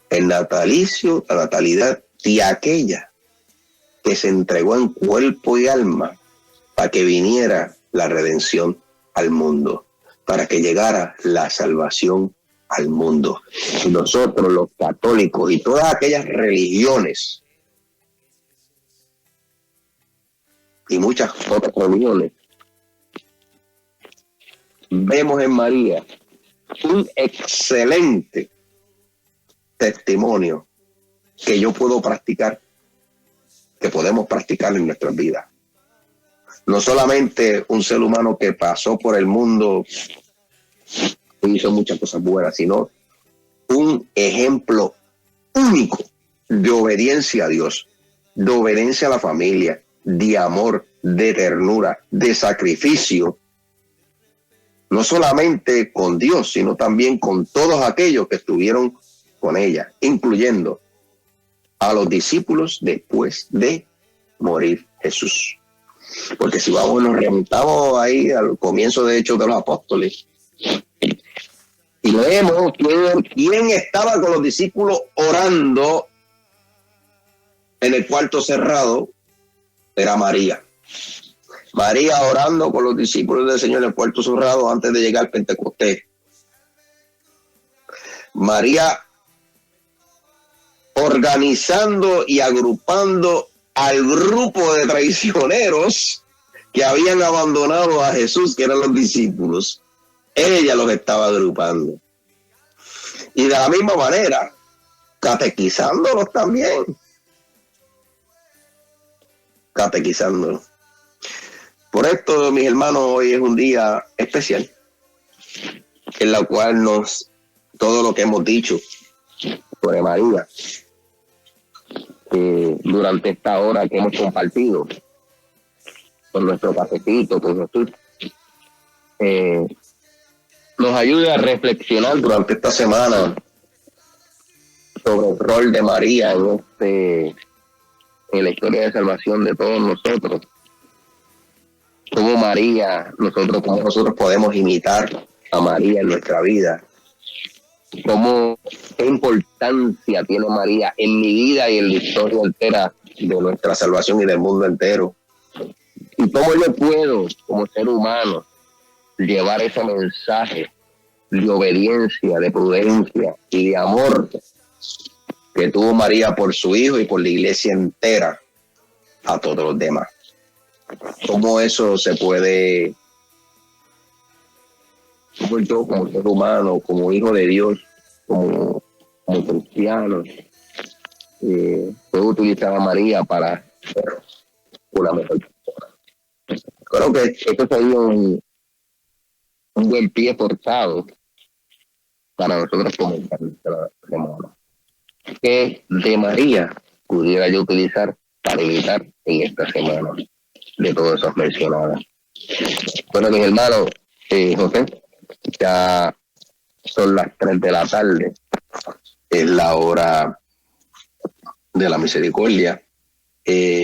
el natalicio, la natalidad de aquella que se entregó en cuerpo y alma para que viniera la redención al mundo, para que llegara la salvación al mundo. Y nosotros, los católicos y todas aquellas religiones y muchas otras religiones, vemos en María un excelente testimonio que yo puedo practicar, que podemos practicar en nuestras vidas. No solamente un ser humano que pasó por el mundo y hizo muchas cosas buenas, sino un ejemplo único de obediencia a Dios, de obediencia a la familia, de amor, de ternura, de sacrificio, no solamente con Dios, sino también con todos aquellos que estuvieron con ella, incluyendo a los discípulos después de morir Jesús. Porque si vamos, nos remontamos ahí al comienzo de Hechos de los Apóstoles y leemos quién estaba con los discípulos orando en el cuarto cerrado, era María. María orando con los discípulos del Señor en el cuarto cerrado antes de llegar al Pentecostés. María organizando y agrupando al grupo de traicioneros que habían abandonado a Jesús, que eran los discípulos. Ella los estaba agrupando. Y de la misma manera, catequizándolos también. Catequizándolos. Por esto, mis hermanos, hoy es un día especial, en la cual todo lo que hemos dicho sobre María, durante esta hora que hemos compartido con nuestro cafecito, con Jesús, nos ayude a reflexionar durante esta semana sobre el rol de María en la historia de salvación de todos nosotros. Cómo nosotros podemos imitar a María en nuestra vida. Qué importancia tiene María en mi vida y en la historia entera de nuestra salvación y del mundo entero. Y cómo yo puedo, como ser humano, llevar ese mensaje de obediencia, de prudencia y de amor que tuvo María por su hijo y por la iglesia entera a todos los demás. Cómo eso se puede, como yo, como ser humano, como hijo de Dios, como cristiano, puedo utilizar a María para ser una mejor persona. Creo que esto sería un buen pie forzado para nosotros comenzar nuestra semana. ¿Qué de María pudiera yo utilizar para imitar en esta semana de todas esas mencionadas? Bueno, mis hermanos, José, ya son las 3 de la tarde, es la hora de la misericordia.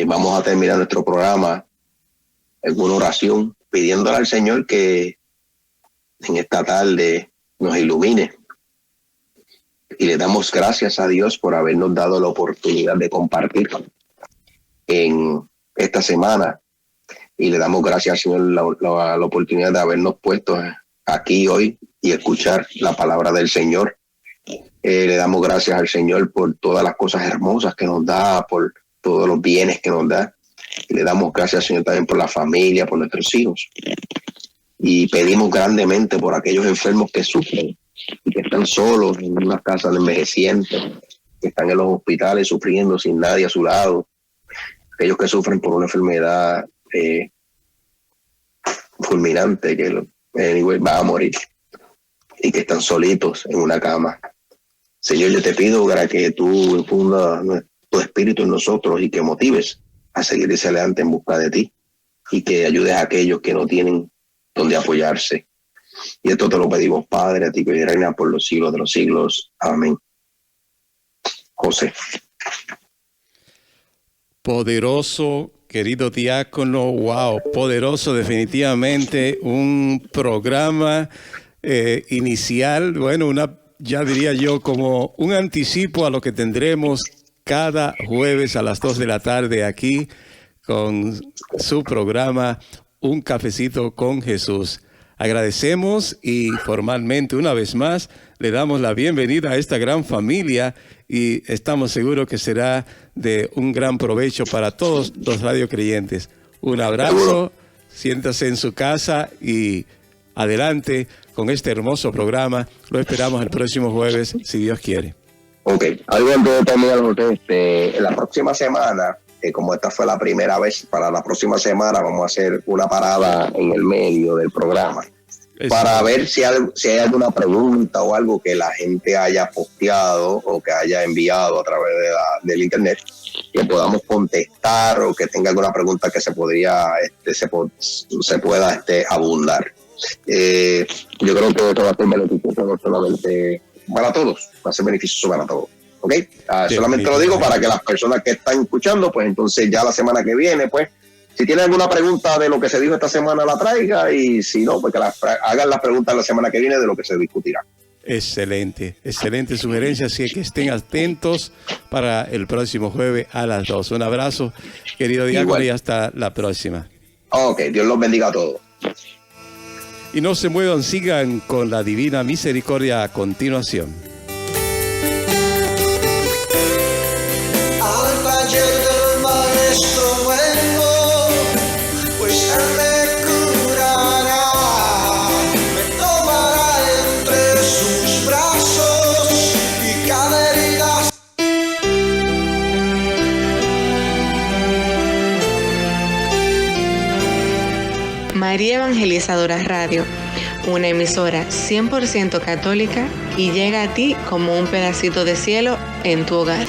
Vamos a terminar nuestro programa en una oración pidiéndole al Señor que en esta tarde nos ilumine, y le damos gracias a Dios por habernos dado la oportunidad de compartir en esta semana, y le damos gracias al Señor la oportunidad de habernos puesto aquí hoy y escuchar la palabra del Señor. Le damos gracias al Señor por todas las cosas hermosas que nos da, por todos los bienes que nos da. Y le damos gracias al Señor también por la familia, por nuestros hijos. Y pedimos grandemente por aquellos enfermos que sufren y que están solos en una casa de envejecientes, que están en los hospitales sufriendo sin nadie a su lado. Aquellos que sufren por una enfermedad fulminante, que va a morir, y que están solitos en una cama. Señor, yo te pido para que tú infundas tu espíritu en nosotros y que motives a seguir hacia adelante en busca de ti, y que ayudes a aquellos que no tienen donde apoyarse. Y esto te lo pedimos, Padre, a ti que reina por los siglos de los siglos. Amén. José. Poderoso, querido diácono, wow, poderoso, definitivamente un programa inicial, bueno, ya diría yo como un anticipo a lo que tendremos cada jueves a las 2 de la tarde aquí con su programa Un Cafecito con Jesús. Agradecemos y formalmente una vez más le damos la bienvenida a esta gran familia, y estamos seguros que será de un gran provecho para todos los radiocreyentes. Un abrazo, siéntase en su casa y adelante con este hermoso programa. Lo esperamos el próximo jueves, si Dios quiere. Ok, algo antes de terminar, la próxima semana, como esta fue la primera vez, para la próxima semana vamos a hacer una parada en el medio del programa. Para ver si hay alguna pregunta o algo que la gente haya posteado o que haya enviado a través del internet, que podamos contestar, o que tenga alguna pregunta que se pueda abundar. Yo creo que esto va a ser beneficioso no solamente para todos, va a ser beneficioso para todos. ¿ok? Solamente lo digo para que las personas que están escuchando, pues entonces ya la semana que viene, pues, si tienen alguna pregunta de lo que se dijo esta semana, la traiga, y si no, pues que hagan las preguntas la semana que viene de lo que se discutirá. Excelente sugerencia, así que estén atentos para el próximo jueves a las 2. Un abrazo, querido diácono, y hasta la próxima. Ok, Dios los bendiga a todos. Y no se muevan, sigan con la Divina Misericordia a continuación. Al taller del maestro vengo, pues él me curará, me tomará entre sus brazos y cada herida. María Evangelizadora Radio, una emisora 100% católica y llega a ti como un pedacito de cielo en tu hogar.